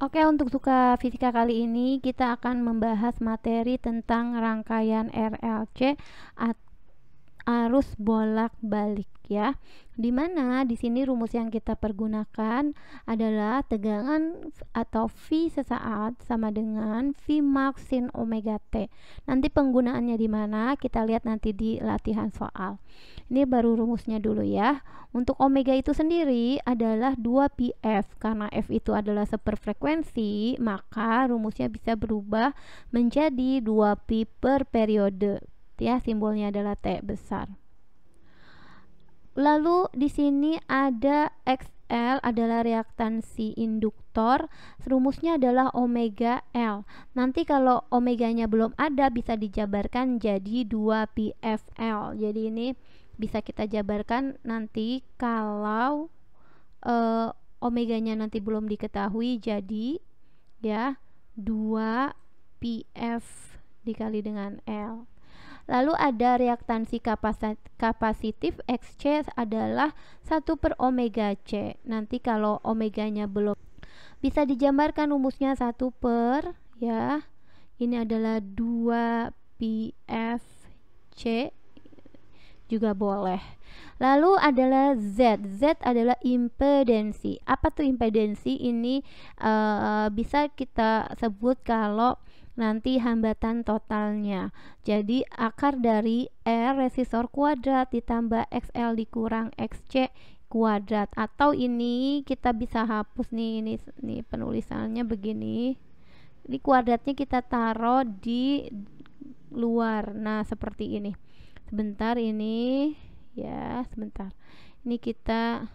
Oke, untuk suka fisika kali ini kita akan membahas materi tentang rangkaian RLC arus bolak-balik ya. Dimana di sini rumus yang kita pergunakan adalah tegangan atau V sesaat sama dengan V max sin omega T. Nanti penggunaannya di mana kita lihat nanti di latihan soal. Ini baru rumusnya dulu ya. Untuk omega itu sendiri adalah 2πf. Karena F itu adalah seperfrekuensi, maka rumusnya bisa berubah menjadi 2pi per periode. Ya, simbolnya adalah T besar. Lalu di sini ada XL adalah reaktansi induktor, rumusnya adalah omega L. Nanti kalau omeganya belum ada bisa dijabarkan jadi 2πfL. Jadi ini bisa kita jabarkan nanti kalau omeganya nanti belum diketahui, jadi ya 2πf dikali dengan L. Lalu ada reaktansi kapasitif XC adalah 1 per omega C. Nanti kalau omeganya belum bisa dijabarkan rumusnya 1 per ya. Ini adalah 2πf C juga boleh. Lalu adalah Z. Z adalah impedensi. Apa tuh impedensi? Ini bisa kita sebut kalau nanti hambatan totalnya. Jadi akar dari R resistor kuadrat ditambah XL dikurang XC kuadrat. Atau ini kita bisa hapus nih, ini penulisannya begini. Ini kuadratnya kita taruh di luar. Nah, seperti ini. Sebentar ini ya, sebentar. Ini kita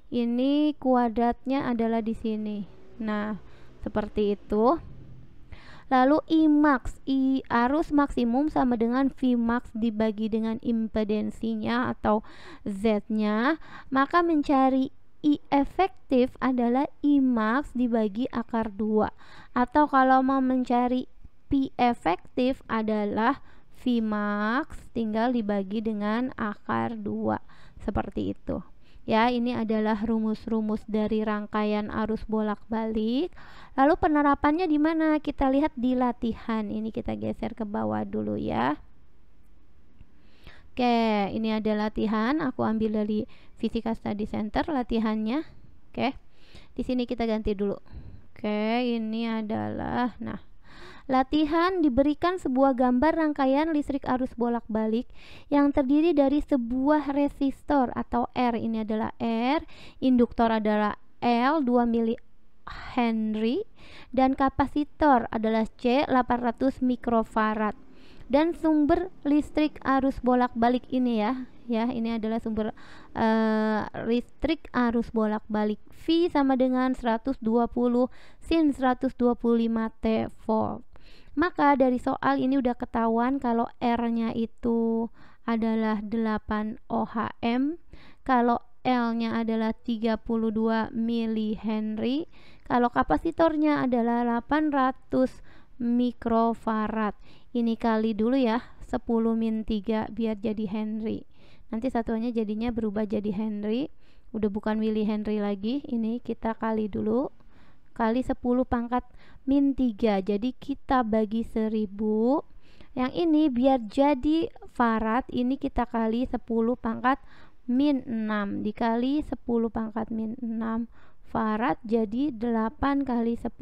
ini kuadratnya adalah di sini. Nah, seperti itu. Lalu Imax, arus maksimum sama dengan Vmax dibagi dengan impedensinya atau Z-nya, maka mencari I efektif adalah Imax dibagi akar 2. Atau kalau mau mencari P efektif adalah Vmax tinggal dibagi dengan akar 2. Seperti itu. Ya, ini adalah rumus-rumus dari rangkaian arus bolak-balik. Lalu penerapannya di mana? Kita lihat di latihan. Ini kita geser ke bawah dulu ya. Oke, ini ada latihan. Aku ambil dari Fisika Study Center latihannya. Oke. Di sini kita ganti dulu. Oke, ini adalah latihan diberikan sebuah gambar rangkaian listrik arus bolak-balik yang terdiri dari sebuah resistor atau R, ini adalah R, induktor adalah L 2 mili Henry, dan kapasitor adalah C 800 mikrofarad. Dan sumber listrik arus bolak-balik ini ya, ini adalah sumber listrik arus bolak-balik. V sama dengan 120 sin 125 T volt. Maka dari soal ini udah ketahuan kalau R-nya itu adalah 8 ohm, kalau L-nya adalah 32 mili-Henry, kalau kapasitornya adalah 800 mikrofarad. Ini kali dulu ya, 10 min 3 biar jadi Henry. Nanti satuannya jadinya berubah jadi Henry, udah bukan mili-Henry lagi. Ini kita kali dulu, kali 10 pangkat min 3, jadi kita bagi 1000. Yang ini biar jadi farad, ini kita kali 10 pangkat min 6 dikali 10 pangkat min 6 farad, jadi 8 kali 10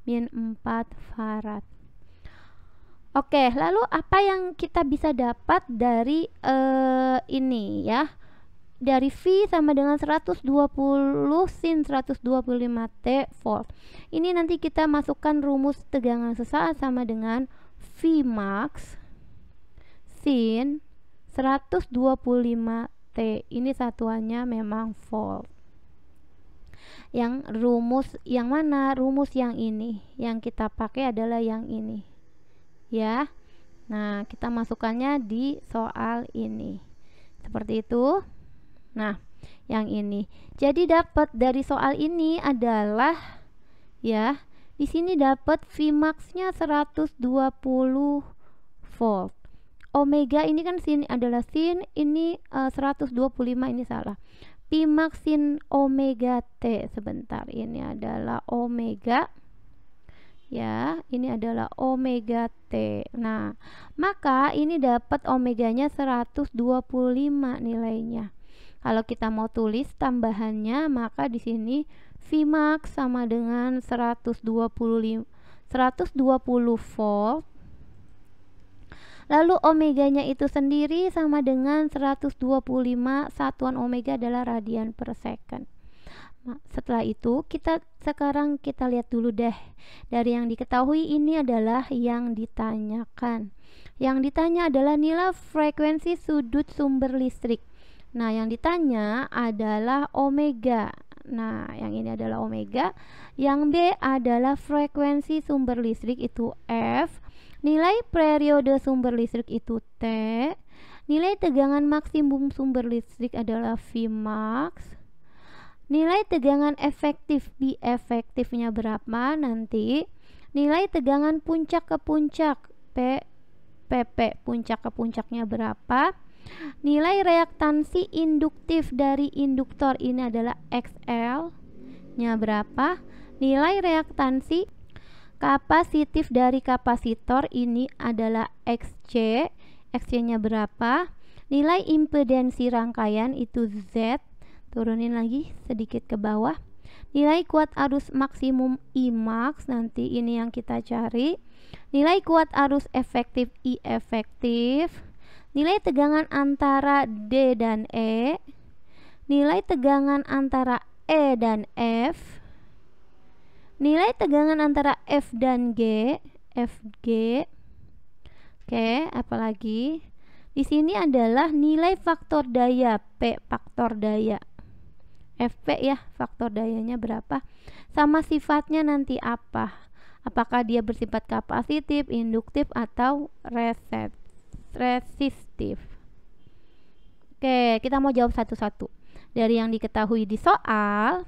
min 4 farad. Oke, lalu apa yang kita bisa dapat dari ini ya? Dari V sama dengan 120 sin 125 T volt. Ini nanti kita masukkan rumus tegangan sesaat sama dengan V max sin 125 T. Ini satuannya memang volt. Yang rumus yang mana? Rumus yang ini. Yang kita pakai adalah yang ini. Ya. Nah, kita masukkannya di soal ini. Seperti itu. Nah, yang ini. Jadi dapat dari soal ini adalah ya, di sini dapat Vmax-nya 120 volt. Omega ini kan sin adalah sin, ini 125, ini salah. Pi max sin omega T. Sebentar, ini adalah omega. Ya, ini adalah omega T. Nah, maka ini dapat omeganya 125 nilainya. Kalau kita mau tulis tambahannya, maka di sini Vmax sama dengan 120 volt. Lalu omeganya itu sendiri sama dengan 125, satuan omega adalah radian per second. Nah, setelah itu sekarang kita lihat dulu deh. Dari yang diketahui ini adalah yang ditanyakan. Yang ditanya adalah nilai frekuensi sudut sumber listrik. Nah, yang ditanya adalah omega. Nah, yang ini adalah omega. Yang B adalah frekuensi sumber listrik itu F. Nilai periode sumber listrik itu T. Nilai tegangan maksimum sumber listrik adalah Vmax. Nilai tegangan efektif P efektifnya berapa nanti. Nilai tegangan puncak ke puncak PP puncak ke puncaknya berapa. Nilai reaktansi induktif dari induktor ini adalah XL nya berapa. Nilai reaktansi kapasitif dari kapasitor ini adalah XC. XC nya berapa. Nilai impedansi rangkaian itu Z. Turunin lagi sedikit ke bawah. Nilai kuat arus maksimum Imax, nanti ini yang kita cari. Nilai kuat arus efektif I efektif. Nilai tegangan antara D dan E. Nilai tegangan antara E dan F. Nilai tegangan antara F dan G, Fg. Oke, apalagi? Di sini adalah nilai faktor daya, P faktor daya. Fp ya, faktor dayanya berapa? Sama sifatnya nanti apa? Apakah dia bersifat kapasitif, induktif, atau resistif? Oke, kita mau jawab satu-satu. Dari yang diketahui di soal,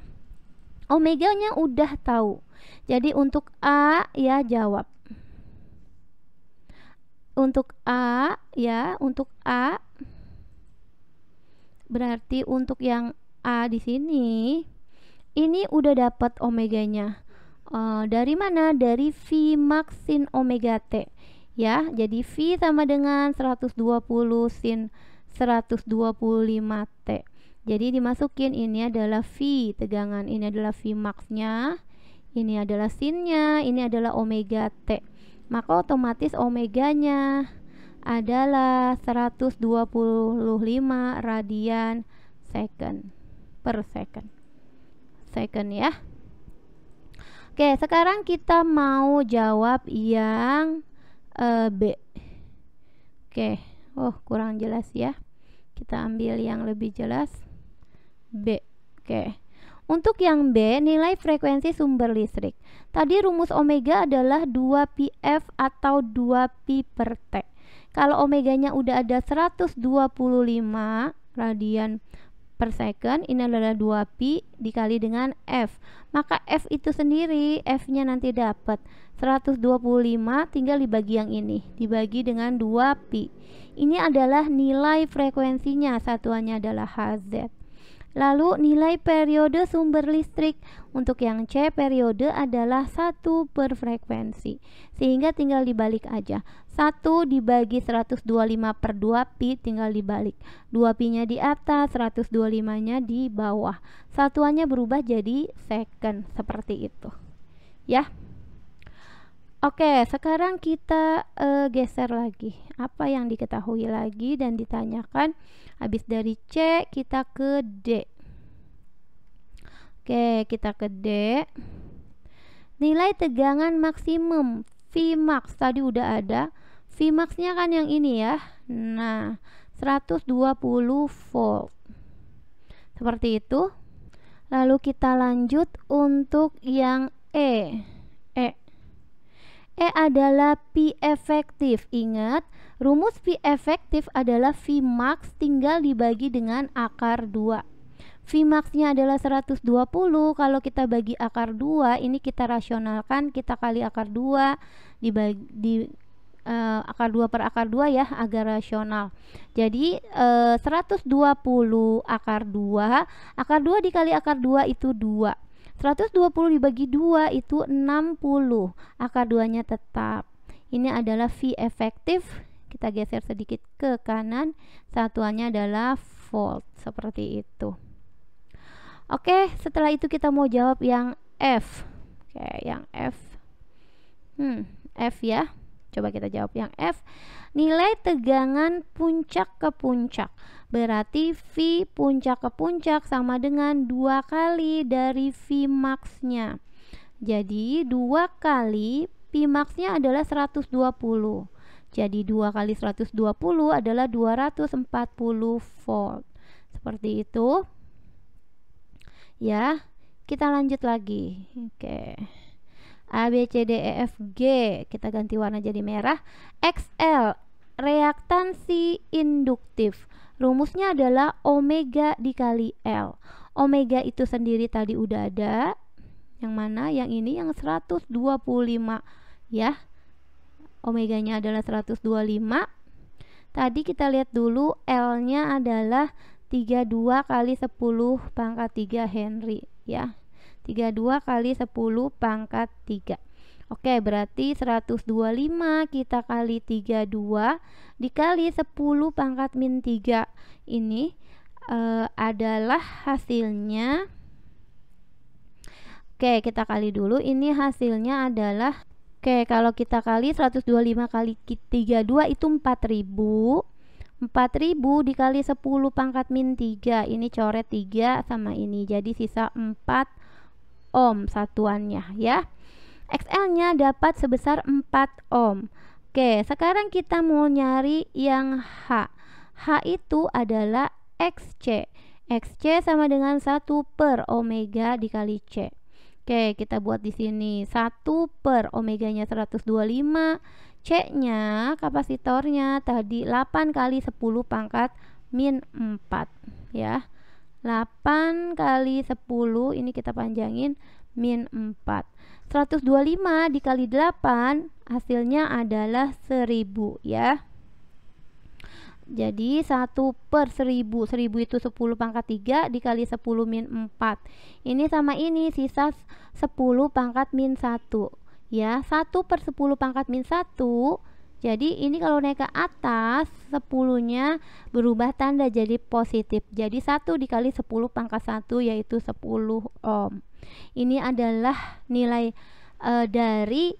omeganya udah tahu. Jadi untuk A ya jawab. Untuk A ya, untuk A berarti untuk yang A di sini ini udah dapat omeganya. Dari mana? Dari Vmax sin omega T. Ya, jadi V sama dengan 120 sin 125 T. Jadi dimasukin ini adalah V tegangan, ini adalah Vmax-nya, ini adalah sinnya, ini adalah omega T. Maka otomatis omeganya adalah 125 radian per second ya. Oke, sekarang kita mau jawab yang B. Oke, kurang jelas ya. Kita ambil yang lebih jelas. B. Oke. Untuk yang B, nilai frekuensi sumber listrik. Tadi rumus omega adalah 2πf atau 2pi per T. Kalau omeganya udah ada 125 radian per second, ini adalah 2pi dikali dengan F. Maka F itu sendiri, F-nya nanti dapat 125 tinggal dibagi yang ini, dibagi dengan 2pi. Ini adalah nilai frekuensinya, satuannya adalah Hz. Lalu nilai periode sumber listrik. Untuk yang C, periode adalah 1 per frekuensi. Sehingga tinggal dibalik aja. 1 dibagi 125 per 2pi tinggal dibalik. 2pi-nya di atas, 125-nya di bawah. Satuannya berubah jadi second, seperti itu. Ya. Oke, sekarang kita geser lagi. Apa yang diketahui lagi dan ditanyakan? Habis dari C, kita ke D. Oke, kita ke D. Nilai tegangan maksimum Vmax tadi udah ada. Vmax-nya kan yang ini ya. Nah, 120 volt. Seperti itu. Lalu kita lanjut untuk yang E. E adalah Pi efektif. Ingat, rumus Pi efektif adalah Vmax tinggal dibagi dengan akar 2. Vmax-nya adalah 120. Kalau kita bagi akar 2, ini kita rasionalkan, kita kali akar 2 dibagi akar 2 per akar 2 ya, agar rasional. Jadi 120 akar 2, akar 2 dikali akar 2 itu 2. 120 dibagi 2 itu 60. Akar 2-nya tetap. Ini adalah V efektif. Kita geser sedikit ke kanan. Satuannya adalah volt. Seperti itu. Oke, setelah itu kita mau jawab yang F. Oke, yang F. F ya. Coba kita jawab yang F. Nilai tegangan puncak ke puncak. Berarti V puncak ke puncak sama dengan 2 kali dari V max-nya. Jadi 2 kali P max-nya adalah 120. Jadi 2 kali 120 adalah 240 volt. Seperti itu. Ya, kita lanjut lagi. Oke. A, B, C, D, E, F, G. Kita ganti warna jadi merah. XL, reaktansi induktif. Rumusnya adalah omega dikali L. Omega itu sendiri tadi udah ada. Yang mana? Yang ini yang 125 ya. Omeganya adalah 125. Tadi kita lihat dulu L-nya adalah 32 kali 10 pangkat 3 Henry ya. 32 kali 10 pangkat 3. Oke, berarti 125 kita kali 32 dikali 10 pangkat min 3. Ini adalah hasilnya. Oke, kita kali dulu. Ini hasilnya adalah, oke, kalau kita kali 125 kali 32 itu 4000. 4000 dikali 10 pangkat min 3. Ini coret 3 sama ini. Jadi sisa 4 ohm satuannya ya. XL-nya dapat sebesar 4 ohm. Oke, sekarang kita mau nyari yang H. H itu adalah XC. XC sama dengan 1 per omega dikali C. Oke, kita buat di sini 1 per omeganya 125. C-nya, kapasitornya tadi 8 kali 10 pangkat min 4 ya. 8 kali 10 ini kita panjangin min 4. 125 dikali 8 hasilnya adalah 1000 ya. Jadi 1 per 1000. 1000 itu 10 pangkat 3 dikali 10 min 4. Ini sama ini sisa 10 pangkat min 1 ya. 1 per 10 pangkat min 1. Jadi ini kalau naik ke atas 10-nya berubah tanda jadi positif. Jadi 1 dikali 10 pangkat 1 yaitu 10 ohm. Ini adalah nilai dari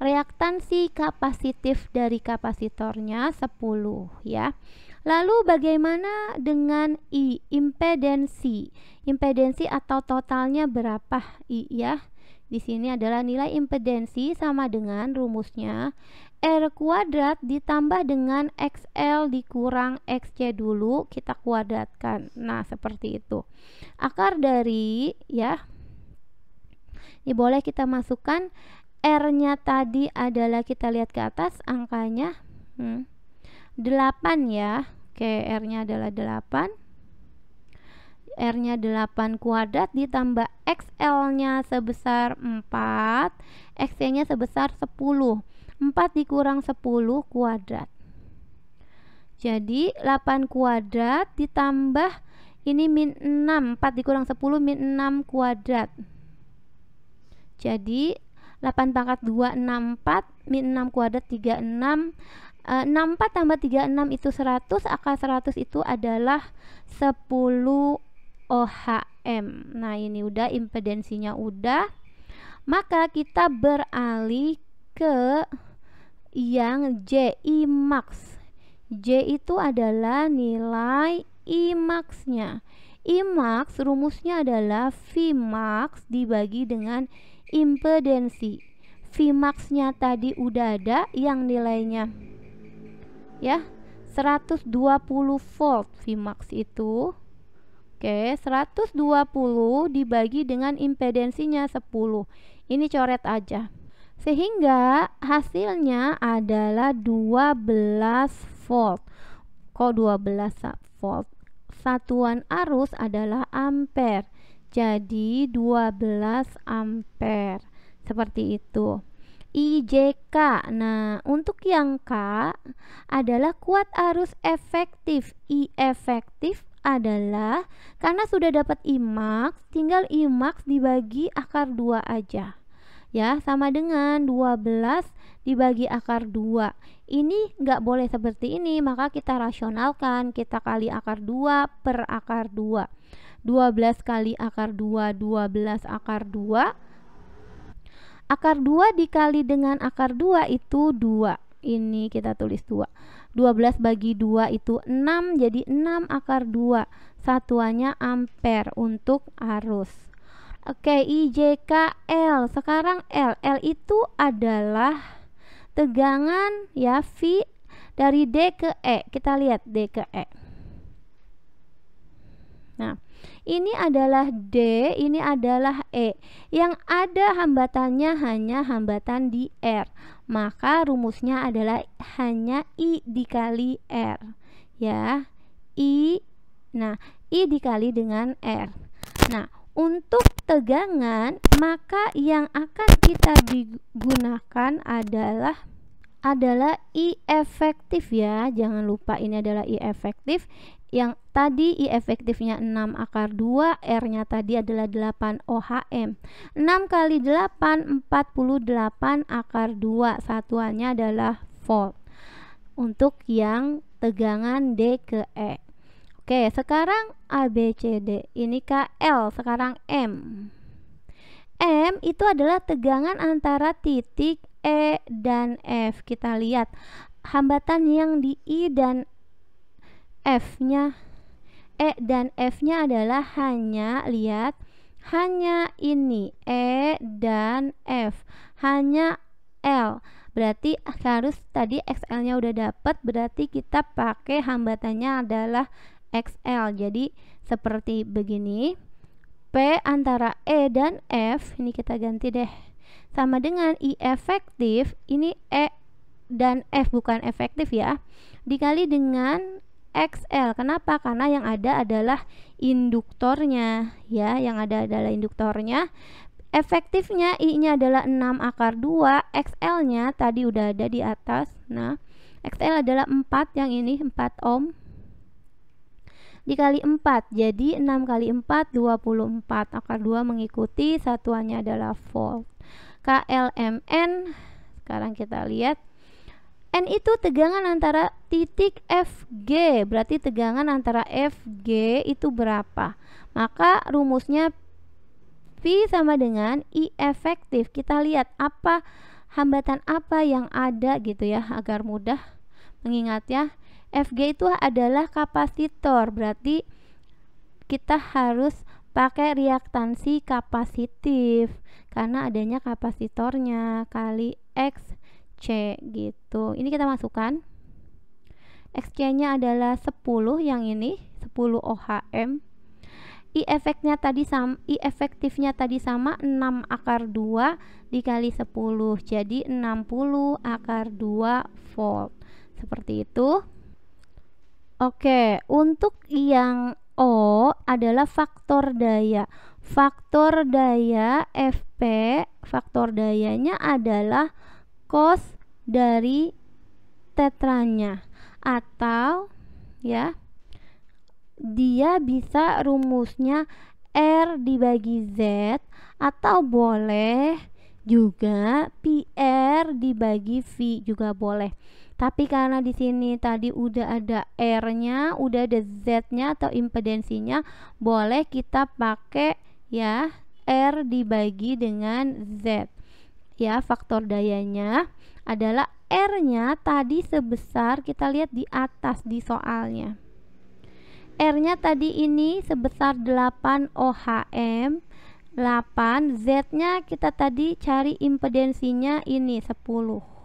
reaktansi kapasitif dari kapasitornya 10 ya. Lalu bagaimana dengan I, impedensi? Impedensi atau totalnya berapa I ya? Di sini adalah nilai impedensi sama dengan rumusnya R kuadrat ditambah dengan XL dikurang XC dulu, kita kuadratkan. Nah, seperti itu. Akar dari ya. Ini boleh kita masukkan R-nya tadi adalah, kita lihat ke atas angkanya 8 ya. Oke, R-nya adalah 8. R-nya 8 kuadrat ditambah XL-nya sebesar 4, XC-nya sebesar 10. 4 dikurang 10 kuadrat. Jadi 8 kuadrat ditambah ini min 6. 4 dikurang 10 min 6 kuadrat. Jadi 8 pangkat 2 64 min 6 kuadrat 36. 64 tambah 36 itu 100. Akar 100 itu adalah 10 ohm. Nah, ini udah impedensinya udah. Maka kita beralih ke yang J, I max. J itu adalah nilai I max-nya. I max rumusnya adalah V max dibagi dengan impedensi. V max-nya tadi udah ada yang nilainya ya 120 volt V max itu. Oke, 120 dibagi dengan impedensinya 10. Ini coret aja. Sehingga hasilnya adalah 12 volt. Kok 12 volt? Satuan arus adalah ampere. Jadi 12 ampere. Seperti itu. IJK. Nah, untuk yang K adalah kuat arus efektif. I efektif adalah karena sudah dapat I max, tinggal I max dibagi akar 2 aja. Ya, sama dengan 12 dibagi akar 2. Ini nggak boleh seperti ini, maka kita rasionalkan. Kita kali akar 2 per akar 2. 12 kali akar 2, 12 akar 2. Akar 2 dikali dengan akar 2 itu 2. Ini kita tulis 2. 12 bagi 2 itu 6, jadi 6 akar 2. Satuannya ampere untuk arus. Oke, IJKL. Sekarang L. L itu adalah tegangan ya, V dari D ke E. Kita lihat D ke E. Nah, ini adalah D, ini adalah E. Yang ada hambatannya hanya hambatan di R. Maka rumusnya adalah hanya I dikali R. Ya, I. Nah, I dikali dengan R. Nah, untuk tegangan, maka yang akan kita gunakan adalah I efektif ya. Jangan lupa ini adalah I efektif. Yang tadi I efektifnya 6 akar 2, R-nya tadi adalah 8 ohm. 6 kali 8, 48 akar 2. Satuannya adalah volt. Untuk yang tegangan D ke E. Oke, sekarang A, B, C, D. Ini KL, sekarang M. M itu adalah tegangan antara titik E dan F. Kita lihat hambatan yang di I dan F-nya, E dan F-nya adalah hanya, lihat, hanya ini E dan F, hanya L. Berarti harus tadi XL-nya udah dapat, berarti kita pakai hambatannya adalah XL. Jadi seperti begini. P antara E dan F, ini kita ganti deh, sama dengan I efektif, ini E dan F bukan efektif ya, dikali dengan XL. Kenapa? Karena yang ada adalah induktornya ya, yang ada adalah induktornya. Efektifnya I-nya adalah 6 akar 2, XL-nya tadi udah ada di atas. Nah, XL adalah 4, yang ini 4 ohm dikali 4, jadi 6 kali 4 24, akar 2 mengikuti, satuannya adalah volt. KLMN, sekarang kita lihat N itu tegangan antara titik FG, berarti tegangan antara FG itu berapa? Maka rumusnya V sama dengan I efektif. Kita lihat apa hambatan apa yang ada gitu ya, agar mudah mengingatnya. FG itu adalah kapasitor, berarti kita harus pakai reaktansi kapasitif karena adanya kapasitornya, kali XC gitu. Ini kita masukkan. XC-nya adalah 10, yang ini 10 ohm. I efektifnya tadi sama 6 akar 2 dikali 10, jadi 60 akar 2 volt. Seperti itu. Oke, untuk yang O adalah faktor daya. Faktor daya FP, faktor dayanya adalah cos dari tetranya, atau ya, dia bisa rumusnya R dibagi Z, atau boleh juga PR dibagi V juga boleh. Tapi karena di sini tadi udah ada R-nya, udah ada Z-nya atau impedensinya, boleh kita pakai ya R dibagi dengan Z. Ya, faktor dayanya adalah R-nya tadi sebesar, kita lihat di atas di soalnya. R-nya tadi ini sebesar 8 ohm. 8, Z-nya kita tadi cari impedensinya ini 10.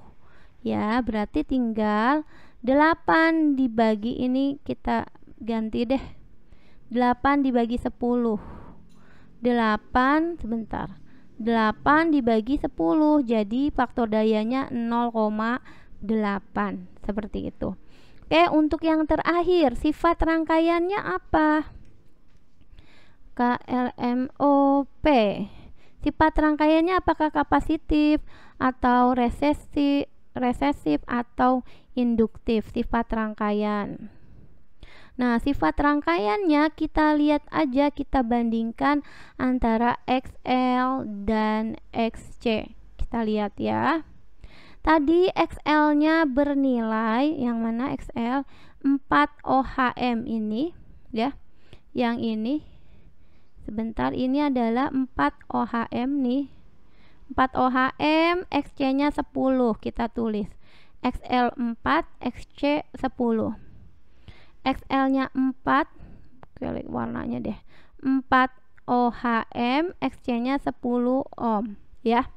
Ya, berarti tinggal 8 dibagi ini, kita ganti deh, 8 dibagi 10, 8 sebentar, 8 dibagi 10, jadi faktor dayanya 0,8, seperti itu. Oke, untuk yang terakhir, sifat rangkaiannya apa? KLMOP. Sifat rangkaiannya apakah kapasitif atau resesif atau induktif sifat rangkaian. Nah, sifat rangkaiannya kita lihat aja, kita bandingkan antara XL dan XC. Kita lihat ya. Tadi XL-nya bernilai yang mana XL 4 ohm ini ya. Yang ini sebentar, ini adalah 4 ohm nih. 4 ohm, XC-nya 10, kita tulis. XL 4, XC 10. XL-nya 4, oke, warnanya deh. 4 ohm, XC-nya 10 ohm ya.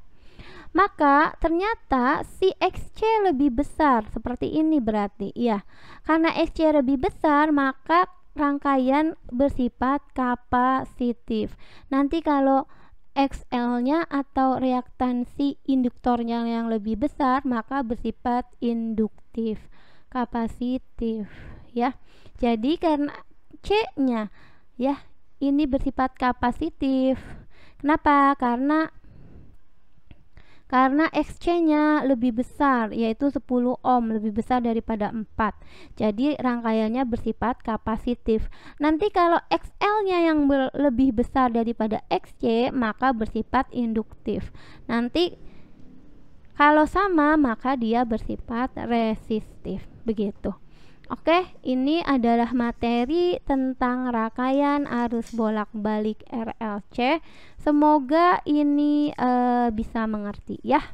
Maka ternyata si XC lebih besar, seperti ini berarti ya. Karena XC lebih besar, maka rangkaian bersifat kapasitif. Nanti kalau XL-nya atau reaktansi induktornya yang lebih besar, maka bersifat induktif, kapasitif ya. Jadi karena C-nya ya, ini bersifat kapasitif. Kenapa? Karena XC-nya lebih besar, yaitu 10 ohm, lebih besar daripada 4. Jadi rangkaiannya bersifat kapasitif. Nanti kalau XL-nya yang lebih besar daripada XC, maka bersifat induktif. Nanti kalau sama, maka dia bersifat resistif. Begitu. Oke, ini adalah materi tentang rangkaian arus bolak-balik RLC. Semoga ini bisa mengerti ya.